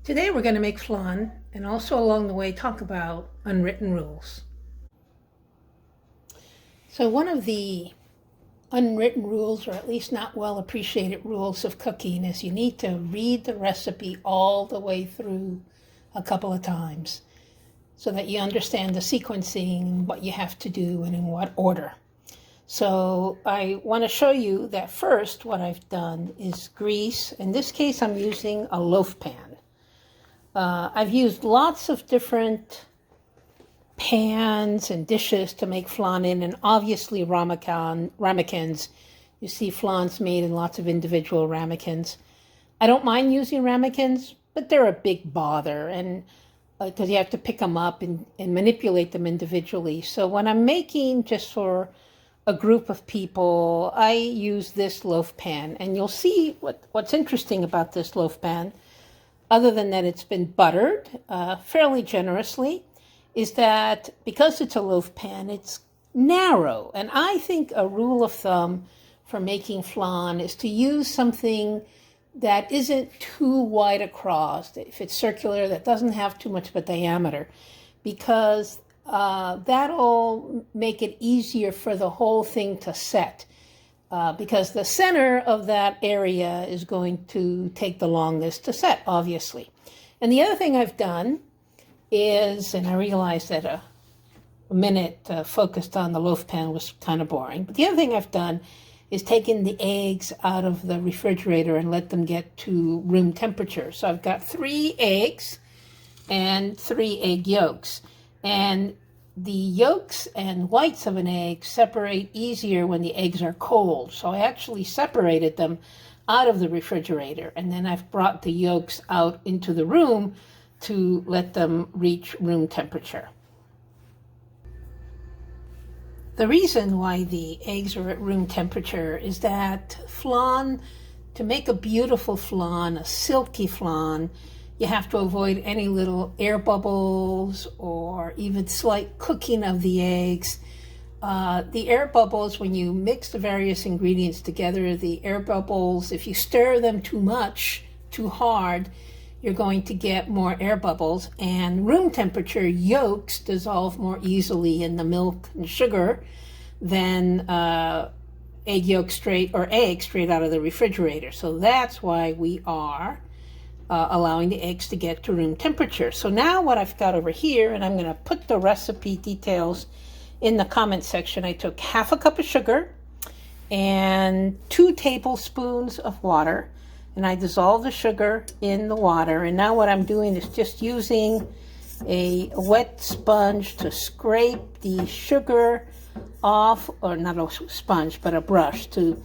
Today we're going to make flan and also along the way talk about unwritten rules. So one of the unwritten rules, or at least not well appreciated rules of cooking, is you need to read the recipe all the way through a couple of times so that you understand the sequencing, what you have to do, and in what order. So I want to show you that first what I've done is grease. In this case, I'm using a loaf pan. I've used lots of different pans and dishes to make flan in, and obviously ramekins. You see flans made in lots of individual ramekins. I don't mind using ramekins, but they're a big bother, and because you have to pick them up and manipulate them individually. So when I'm making just for a group of people, I use this loaf pan, and you'll see what's interesting about this loaf pan, other than that it's been buttered fairly generously, is that because it's a loaf pan, it's narrow. And I think a rule of thumb for making flan is to use something that isn't too wide across. If it's circular, that doesn't have too much of a diameter, because that'll make it easier for the whole thing to set. Because the center of that area is going to take the longest to set, obviously. And the other thing I've done is, and I realized that a minute focused on the loaf pan was kind of boring, but the other thing I've done is taken the eggs out of the refrigerator and let them get to room temperature. So I've got 3 eggs and 3 egg yolks. And the yolks and whites of an egg separate easier when the eggs are cold. So I actually separated them out of the refrigerator, and then I've brought the yolks out into the room to let them reach room temperature. The reason why the eggs are at room temperature is that flan, to make a beautiful flan, a silky flan, you have to avoid any little air bubbles or even slight cooking of the eggs. The air bubbles, when you mix the various ingredients together, the air bubbles, if you stir them too much, too hard, you're going to get more air bubbles. And room temperature yolks dissolve more easily in the milk and sugar than egg straight out of the refrigerator. So that's why we are allowing the eggs to get to room temperature. So now what I've got over here, and I'm going to put the recipe details in the comment section. I took half a cup of sugar and 2 tablespoons of water, and I dissolved the sugar in the water. And now what I'm doing is just using a wet sponge to scrape the sugar off, or not a sponge, but a brush to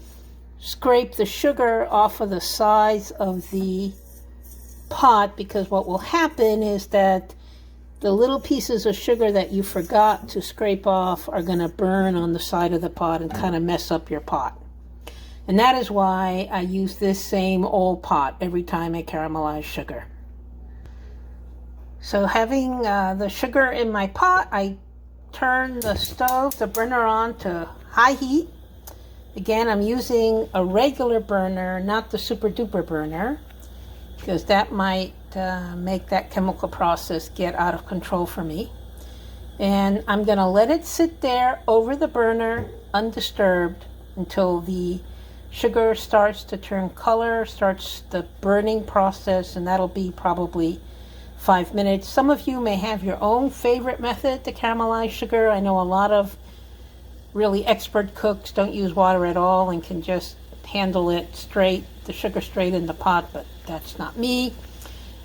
scrape the sugar off of the sides of the pot, because what will happen is that the little pieces of sugar that you forgot to scrape off are going to burn on the side of the pot and kind of mess up your pot. And that is why I use this same old pot every time I caramelize sugar. So having the sugar in my pot, I turn the burner on to high heat. Again, I'm using a regular burner, not the super duper burner, because that might make that chemical process get out of control for me. And I'm going to let it sit there over the burner undisturbed until the sugar starts to turn color, starts the burning process, and that'll be probably 5 minutes. Some of you may have your own favorite method to caramelize sugar. I know a lot of really expert cooks don't use water at all and can just handle it straight, the sugar straight in the pot, but that's not me.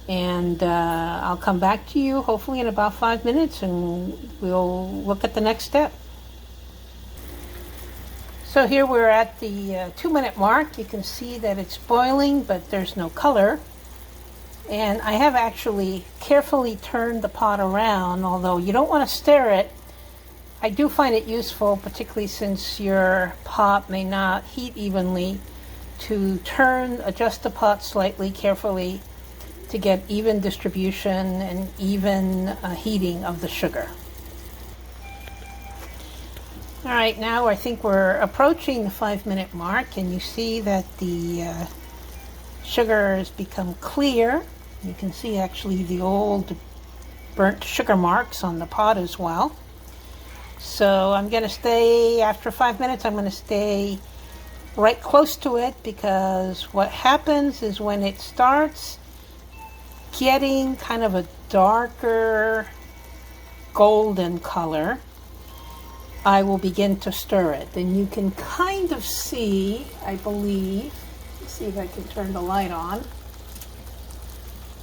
And I'll come back to you hopefully in about 5 minutes, and we'll look at the next step. So here we're at the 2-minute mark. You can see that it's boiling, but there's no color. And I have actually carefully turned the pot around, although you don't want to stir it. I do find it useful, particularly since your pot may not heat evenly, to adjust the pot slightly carefully to get even distribution and even heating of the sugar. All right, now I think we're approaching the 5-minute mark, and you see that the sugar has become clear. You can see actually the old burnt sugar marks on the pot as well. So I'm going to stay, after 5 minutes, I'm going to stay right close to it, because what happens is when it starts getting kind of a darker golden color, I will begin to stir it. And you can kind of see, I believe, let's see if I can turn the light on.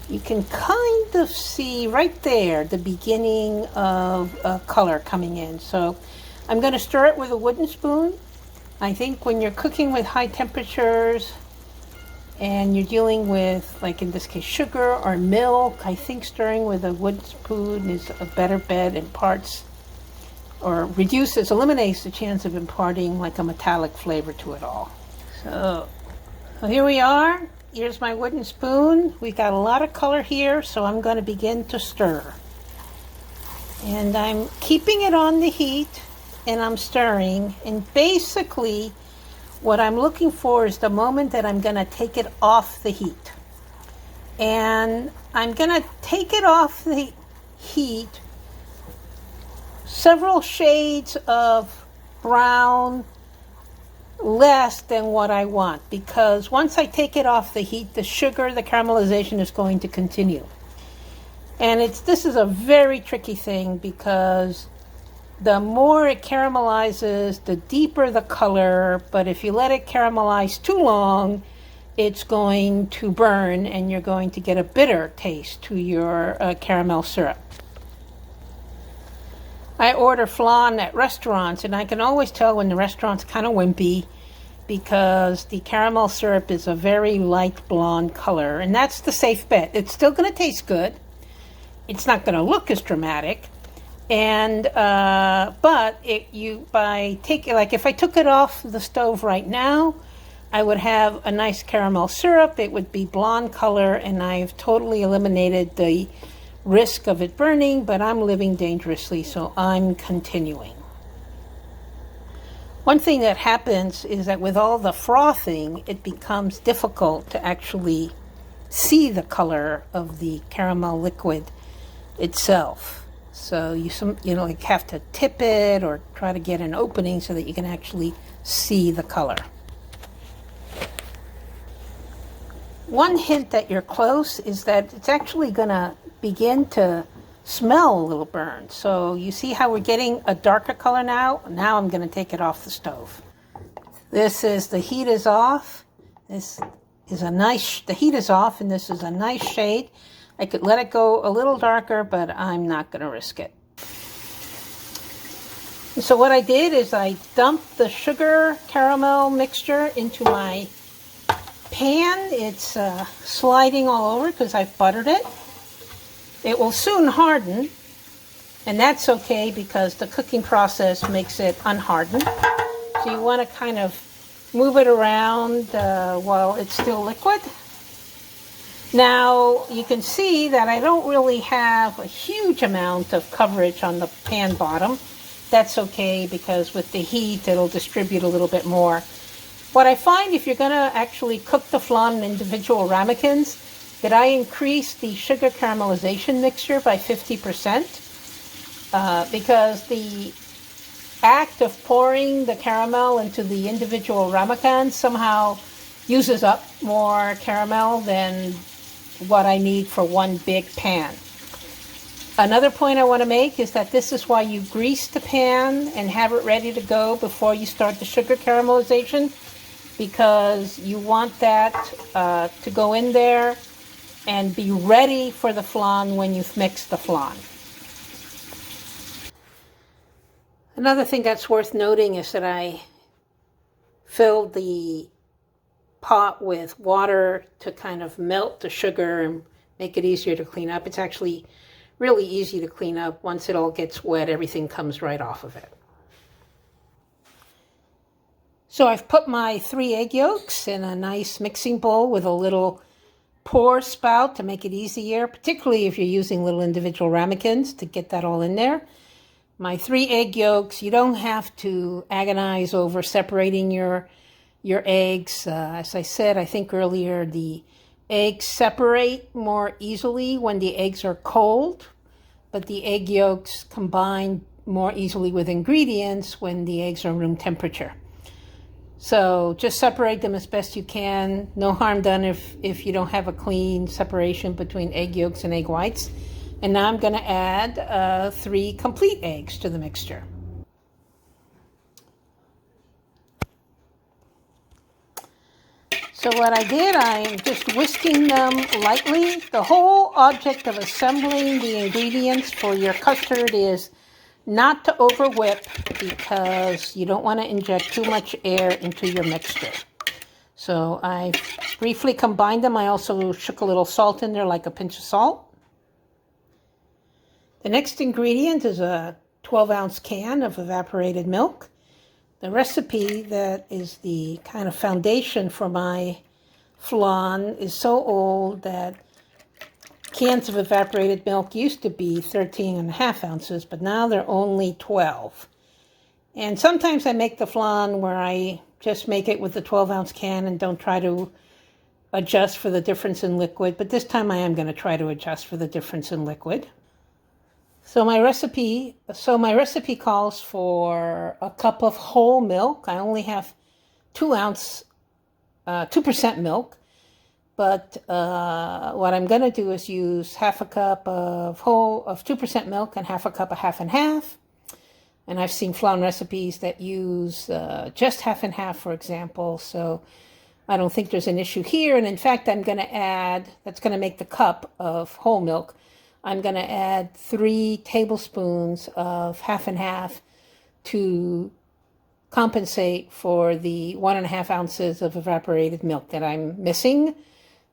You can kind of see right there the beginning of color coming in. So I'm going to stir it with a wooden spoon. I think when you're cooking with high temperatures and you're dealing with, like in this case, sugar or milk, I think stirring with a wooden spoon is a better bet, imparts or reduces, eliminates the chance of imparting like a metallic flavor to it all. So here we are. Here's my wooden spoon. We got a lot of color here, so I'm going to begin to stir. And I'm keeping it on the heat, and I'm stirring. And basically, what I'm looking for is the moment that I'm going to take it off the heat. And I'm going to take it off the heat several shades of brown less than what I want, because once I take it off the heat, the sugar, the caramelization is going to continue. And this is a very tricky thing, because the more it caramelizes, the deeper the color, but if you let it caramelize too long, it's going to burn and you're going to get a bitter taste to your caramel syrup. I order flan at restaurants, and I can always tell when the restaurant's kind of wimpy, because the caramel syrup is a very light blonde color, and that's the safe bet. It's still going to taste good. It's not going to look as dramatic, and but if I took it off the stove right now, I would have a nice caramel syrup. It would be blonde color, and I've totally eliminated the risk of it burning, but I'm living dangerously, so I'm continuing. One thing that happens is that with all the frothing, it becomes difficult to actually see the color of the caramel liquid itself. So you have to tip it or try to get an opening so that you can actually see the color. One hint that you're close is that it's actually going to begin to smell a little burned. So you see how we're getting a darker color now? Now I'm going to take it off the stove. The heat is off. The heat is off, and this is a nice shade. I could let it go a little darker, but I'm not going to risk it. So what I did is I dumped the sugar caramel mixture into my pan. It's sliding all over because I've buttered it. It will soon harden, and that's okay because the cooking process makes it unhardened. So you want to kind of move it around while it's still liquid. Now you can see that I don't really have a huge amount of coverage on the pan bottom. That's okay because with the heat it'll distribute a little bit more. What I find, if you're going to actually cook the flan in individual ramekins, that I increase the sugar caramelization mixture by 50%, because the act of pouring the caramel into the individual ramekins somehow uses up more caramel than what I need for one big pan. Another point I want to make is that this is why you grease the pan and have it ready to go before you start the sugar caramelization, because you want that to go in there and be ready for the flan when you've mixed the flan. Another thing that's worth noting is that I filled the pot with water to kind of melt the sugar and make it easier to clean up. It's actually really easy to clean up. Once it all gets wet, everything comes right off of it. So I've put my 3 egg yolks in a nice mixing bowl with a little pour spout to make it easier, particularly if you're using little individual ramekins, to get that all in there. My 3 egg yolks, you don't have to agonize over separating your eggs. As I said, I think earlier, the eggs separate more easily when the eggs are cold, but the egg yolks combine more easily with ingredients when the eggs are room temperature. So just separate them as best you can. No harm done if you don't have a clean separation between egg yolks and egg whites. And now I'm going to add 3 complete eggs to the mixture. So what I did, I'm just whisking them lightly. The whole object of assembling the ingredients for your custard is not to over whip, because you don't want to inject too much air into your mixture. So I briefly combined them. I also shook a little salt in there, like a pinch of salt. The next ingredient is a 12-ounce can of evaporated milk. The recipe that is the kind of foundation for my flan is so old that cans of evaporated milk used to be 13.5 ounces, but now they're only 12. And sometimes I make the flan where I just make it with the 12-ounce can and don't try to adjust for the difference in liquid, but this time I am going to try to adjust for the difference in liquid. So my recipe calls for a cup of whole milk. I only have 2% milk, but what I'm going to do is use half a cup of 2% milk and half a cup of half and half. And I've seen flan recipes that use just half and half, for example. So I don't think there's an issue here. And in fact, I'm going to add, that's going to make the cup of whole milk. I'm going to add 3 tablespoons of half and half to compensate for the 1.5 ounces of evaporated milk that I'm missing.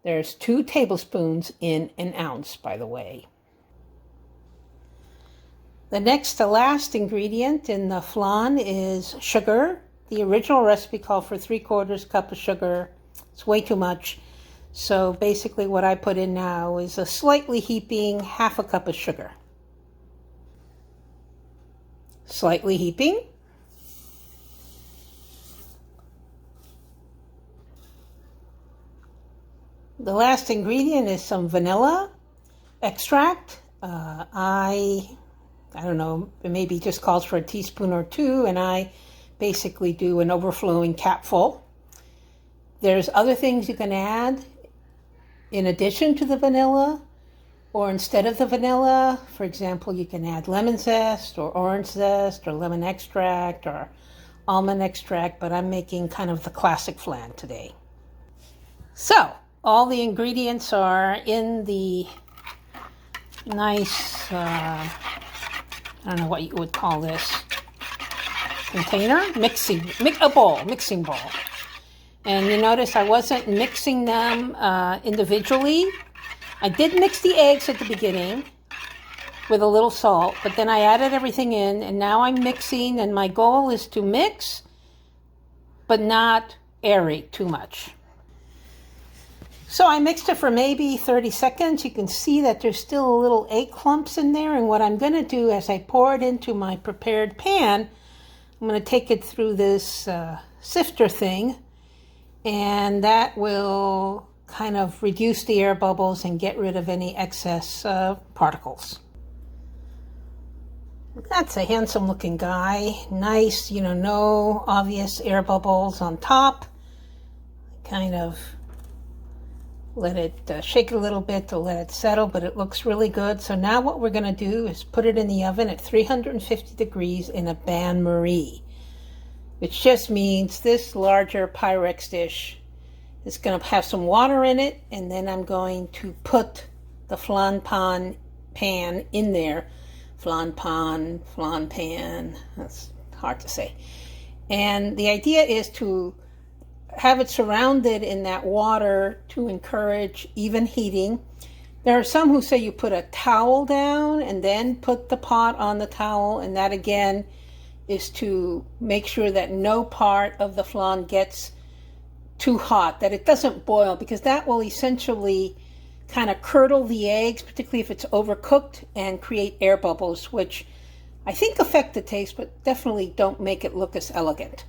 There's 2 tablespoons in an ounce, by the way. The next to last ingredient in the flan is sugar. The original recipe called for 3/4 cup of sugar. It's way too much. So basically what I put in now is a slightly heaping half a cup of sugar. Slightly heaping. The last ingredient is some vanilla extract. I don't know, it maybe just calls for a teaspoon or 2, and I basically do an overflowing capful. There's other things you can add in addition to the vanilla, or instead of the vanilla. For example, you can add lemon zest or orange zest or lemon extract or almond extract, but I'm making kind of the classic flan today. So all the ingredients are in the nice, I don't know what you would call this, container? Mixing bowl. And you notice I wasn't mixing them individually. I did mix the eggs at the beginning with a little salt, but then I added everything in, and now I'm mixing, and my goal is to mix, but not aerate too much. So I mixed it for maybe 30 seconds. You can see that there's still little egg clumps in there, and what I'm going to do as I pour it into my prepared pan, I'm going to take it through this sifter thing, and that will kind of reduce the air bubbles and get rid of any excess particles. That's a handsome looking guy. Nice, no obvious air bubbles on top. Kind of let it shake it a little bit to let it settle, but it looks really good. So now what we're going to do is put it in the oven at 350 degrees in a bain-marie, which just means this larger Pyrex dish is going to have some water in it, and then I'm going to put the flan pan in there. Flan pan, that's hard to say. And the idea is to have it surrounded in that water to encourage even heating. There are some who say you put a towel down and then put the pot on the towel, and that again is to make sure that no part of the flan gets too hot, that it doesn't boil, because that will essentially kind of curdle the eggs, particularly if it's overcooked, and create air bubbles, which I think affect the taste, but definitely don't make it look as elegant.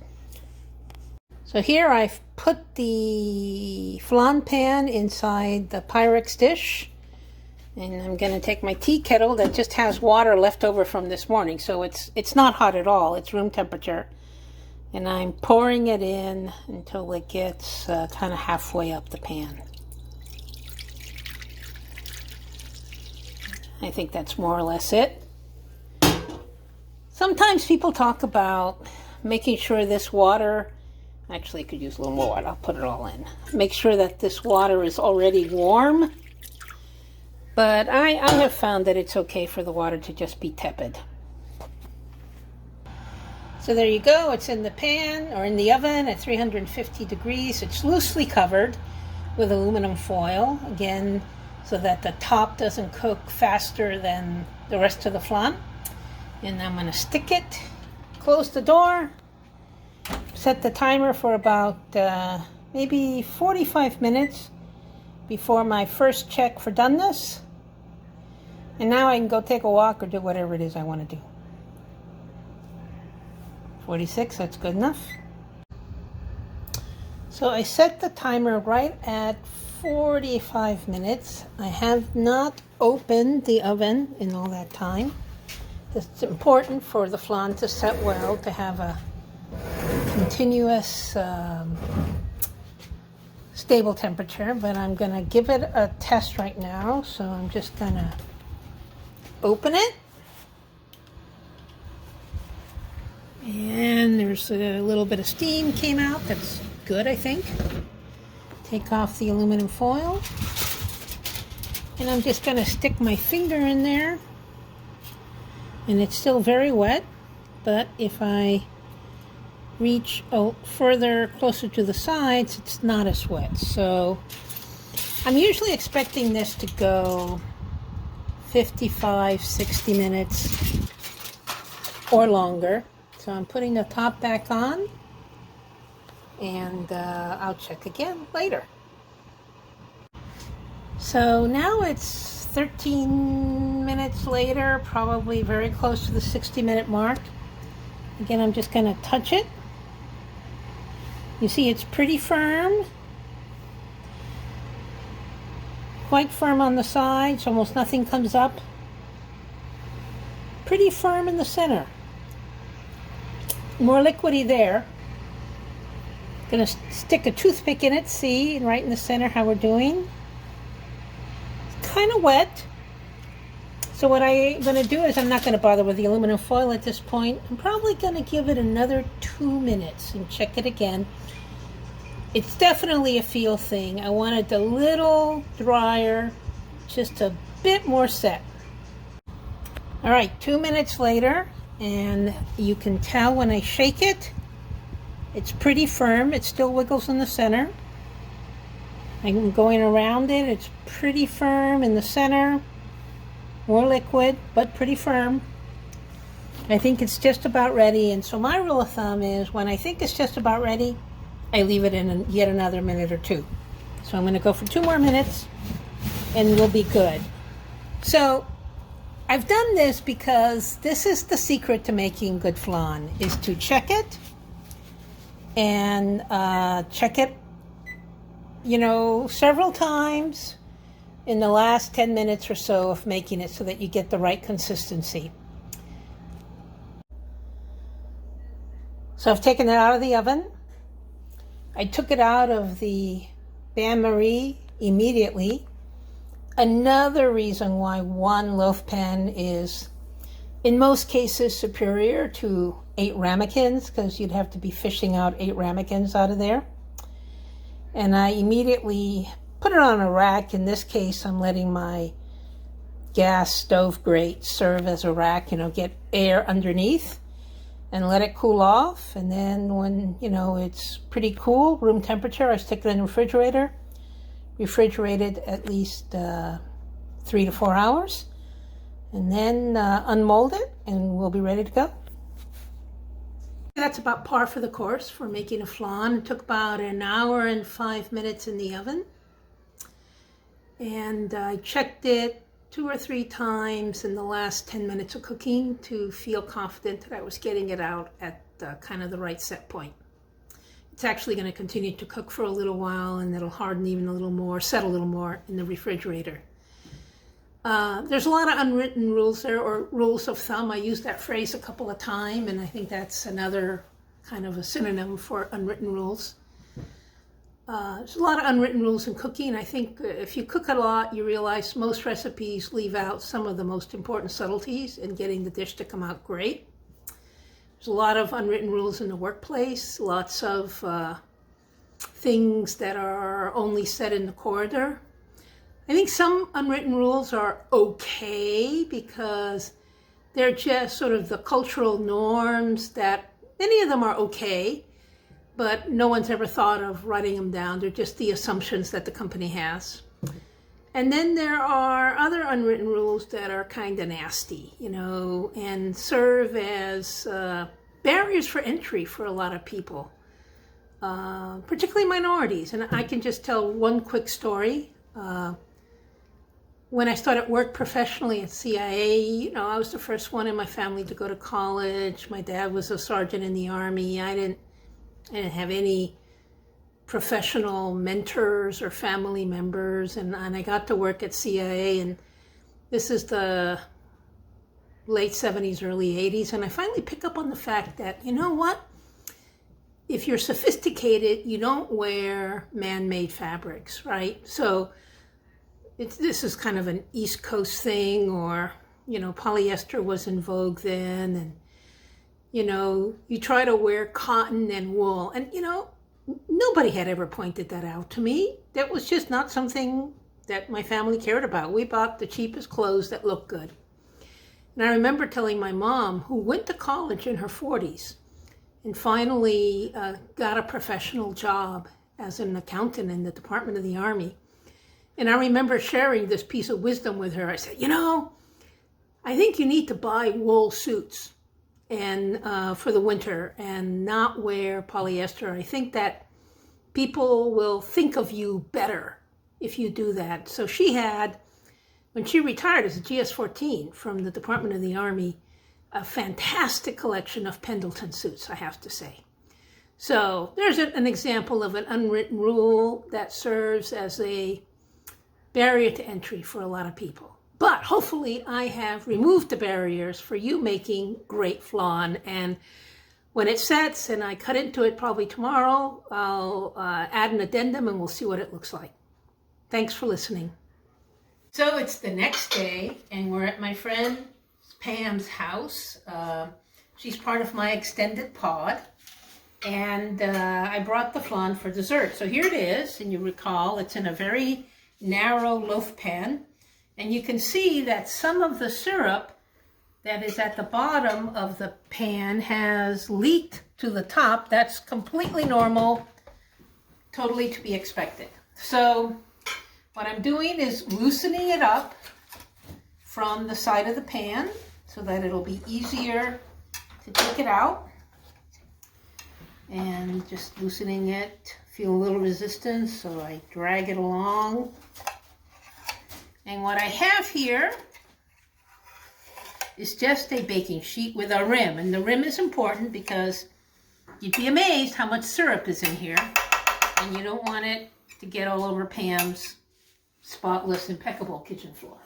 So here I've put the flan pan inside the Pyrex dish. And I'm going to take my tea kettle that just has water left over from this morning. So it's not hot at all. It's room temperature. And I'm pouring it in until it gets kind of halfway up the pan. I think that's more or less it. Sometimes people talk about making sure this water, actually I could use a little more water, I'll put it all in. Make sure that this water is already warm. But I have found that it's okay for the water to just be tepid. So there you go, it's in the pan or in the oven at 350 degrees. It's loosely covered with aluminum foil, again, so that the top doesn't cook faster than the rest of the flan. And I'm going to stick it, close the door, set the timer for about maybe 45 minutes before my first check for doneness. And now I can go take a walk or do whatever it is I want to do. 46, that's good enough. So I set the timer right at 45 minutes. I have not opened the oven in all that time. It's important for the flan to set well, to have a continuous stable temperature, but I'm going to give it a test right now. So I'm just going to open it. And there's a little bit of steam came out. That's good, I think. Take off the aluminum foil. And I'm just going to stick my finger in there. And it's still very wet, but if I reach further closer to the sides, it's not as wet. So I'm usually expecting this to go 55, 60 minutes or longer. So I'm putting the top back on, and I'll check again later. So now it's 13 minutes later, probably very close to the 60-minute mark. Again, I'm just going to touch it. You see it's pretty firm. Quite firm on the sides, almost nothing comes up. Pretty firm in the center. More liquidy there. Gonna stick a toothpick in it, see, right in the center how we're doing. It's kind of wet. So what I'm gonna do is I'm not gonna bother with the aluminum foil at this point. I'm probably gonna give it another 2 minutes and check it again. It's definitely a feel thing. I want it a little drier, just a bit more set. All right, 2 minutes later, and you can tell when I shake it, it's pretty firm. It still wiggles in the center. I'm going around it. It's pretty firm in the center. More liquid, but pretty firm. I think it's just about ready. And so my rule of thumb is when I think it's just about ready, I leave it in yet another minute or two. So I'm going to go for 2 more minutes and we'll be good. So I've done this because this is the secret to making good flan, is to check it and check it, several times in the last 10 minutes or so of making it so that you get the right consistency. So I've taken it out of the oven. I took it out of the bain-marie immediately. Another reason why 1 loaf pan is, in most cases, superior to 8 ramekins, because you'd have to be fishing out 8 ramekins out of there. And I immediately put it on a rack. In this case, I'm letting my gas stove grate serve as a rack, get air underneath and let it cool off. And then when, it's pretty cool, room temperature, I stick it in the refrigerator. Refrigerated at least 3 to 4 hours, and then unmold it, and we'll be ready to go. That's about par for the course for making a flan. It took about 1 hour and 5 minutes in the oven, and I checked it 2 or 3 times in the last 10 minutes of cooking to feel confident that I was getting it out at kind of the right set point. it's actually going to continue to cook for a little while, and it'll harden even a little more, set a little more in the refrigerator. There's a lot of unwritten rules there, or rules of thumb. I used that phrase a couple of times, and I think that's another kind of a synonym for unwritten rules. There's a lot of unwritten rules in cooking. I think if you cook a lot, you realize most recipes leave out some of the most important subtleties in getting the dish to come out great. There's a lot of unwritten rules in the workplace, lots of things that are only said in the corridor. I think some unwritten rules are okay because they're just sort of the cultural norms that many of them are okay, but no one's ever thought of writing them down. They're just the assumptions that the company has. And then there are other unwritten rules that are kind of nasty, and serve as barriers for entry for a lot of people, particularly minorities. And I can just tell one quick story. When I started work professionally at CIA, I was the first one in my family to go to college. My dad was a sergeant in the Army. I didn't have any professional mentors or family members, and I got to work at CIA, and this is the late 70s, early 80s, and I finally pick up on the fact that, if you're sophisticated, you don't wear man-made fabrics, right? So this is kind of an East Coast thing, or, polyester was in vogue then, and, you try to wear cotton and wool, and, nobody had ever pointed that out to me. That was just not something that my family cared about. We bought the cheapest clothes that looked good. And I remember telling my mom, who went to college in her 40s and finally got a professional job as an accountant in the Department of the Army. And I remember sharing this piece of wisdom with her. I said, I think you need to buy wool suits and for the winter and not wear polyester. I think that people will think of you better if you do that. So she had, when she retired as a GS-14 from the Department of the Army, a fantastic collection of Pendleton suits, I have to say. So there's an example of an unwritten rule that serves as a barrier to entry for a lot of people. But hopefully I have removed the barriers for you making great flan. And when it sets and I cut into it probably tomorrow, I'll add an addendum and we'll see what it looks like. Thanks for listening. So it's the next day and we're at my friend Pam's house. She's part of my extended pod. And I brought the flan for dessert. So here it is, and you recall it's in a very narrow loaf pan. And you can see that some of the syrup that is at the bottom of the pan has leaked to the top. That's completely normal, totally to be expected. So what I'm doing is loosening it up from the side of the pan so that it'll be easier to take it out. And just loosening it, feel a little resistance, so I drag it along. And what I have here is just a baking sheet with a rim. And the rim is important because you'd be amazed how much syrup is in here. And you don't want it to get all over Pam's spotless, impeccable kitchen floor.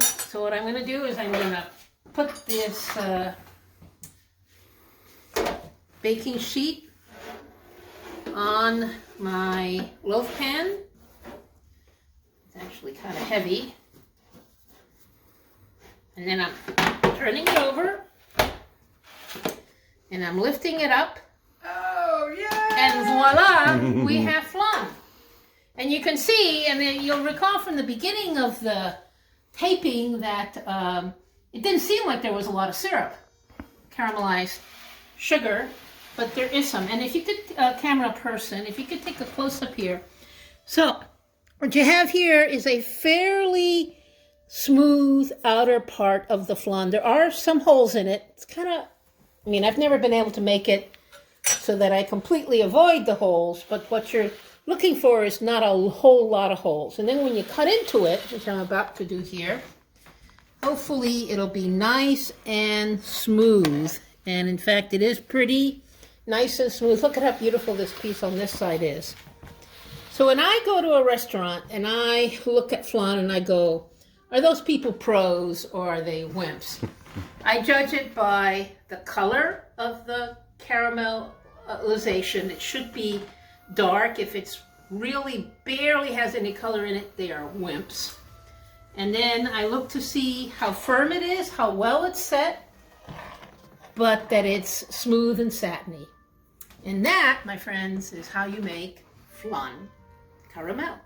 So what I'm going to do is I'm going to put this baking sheet on my loaf pan. It's actually kind of heavy. And then I'm turning it over. And I'm lifting it up. Oh, yeah! And voila, we have flan. And you can see, and then you'll recall from the beginning of the taping that it didn't seem like there was a lot of syrup, caramelized sugar, but there is some. And if you could, camera person, if you could take a close-up here. So what you have here is a fairly smooth outer part of the flan. There are some holes in it. It's kind of, I've never been able to make it so that I completely avoid the holes, but what you're looking for is not a whole lot of holes. And then when you cut into it, which I'm about to do here, hopefully it'll be nice and smooth. And in fact, it is pretty nice and smooth. Look at how beautiful this piece on this side is. So when I go to a restaurant and I look at flan and I go, are those people pros or are they wimps? I judge it by the color of the caramelization. It should be dark. If it's really barely has any color in it, they are wimps. And then I look to see how firm it is, how well it's set, but that it's smooth and satiny. And that, my friends, is how you make flan caramel.